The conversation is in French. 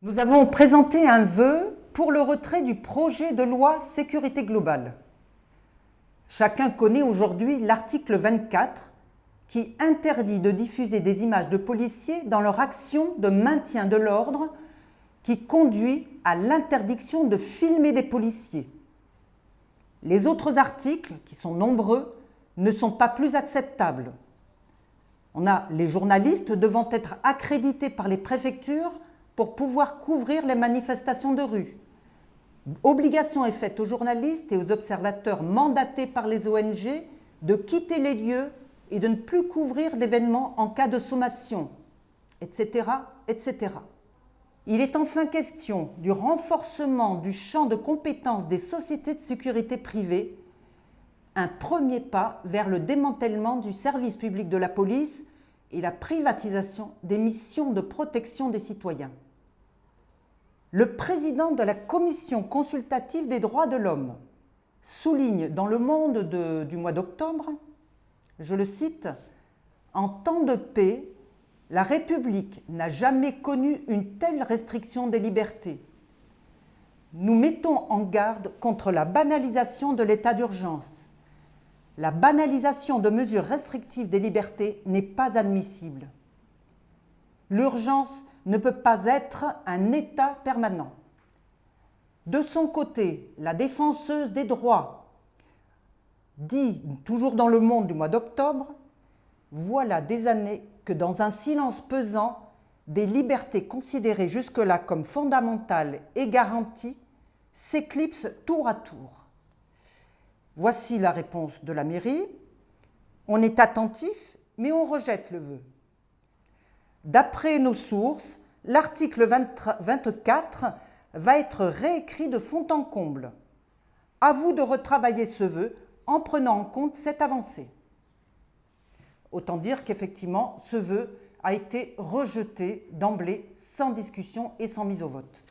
Nous avons présenté un vœu pour le retrait du projet de loi sécurité globale. Chacun connaît aujourd'hui l'article 24 qui interdit de diffuser des images de policiers dans leur action de maintien de l'ordre qui conduit à l'interdiction de filmer des policiers. Les autres articles, qui sont nombreux, ne sont pas plus acceptables. On a les journalistes devant être accrédités par les préfectures pour pouvoir couvrir les manifestations de rue. Obligation est faite aux journalistes et aux observateurs mandatés par les ONG de quitter les lieux et de ne plus couvrir l'événement en cas de sommation, etc., etc. Il est enfin question du renforcement du champ de compétences des sociétés de sécurité privées, un premier pas vers le démantèlement du service public de la police et la privatisation des missions de protection des citoyens. Le président de la Commission consultative des droits de l'homme souligne dans Le Monde du mois d'octobre, je le cite, « En temps de paix, la République n'a jamais connu une telle restriction des libertés. Nous mettons en garde contre la banalisation de l'état d'urgence. La banalisation de mesures restrictives des libertés n'est pas admissible. L'urgence ne peut pas être un état permanent. » De son côté, la défenseuse des droits dit, toujours dans Le Monde du mois d'octobre, « Voilà des années que dans un silence pesant, des libertés considérées jusque-là comme fondamentales et garanties s'éclipsent tour à tour. » Voici la réponse de la mairie. On est attentif, mais on rejette le vœu. D'après nos sources, l'article 24 va être réécrit de fond en comble. À vous de retravailler ce vœu en prenant en compte cette avancée. Autant dire qu'effectivement, ce vœu a été rejeté d'emblée, sans discussion et sans mise au vote.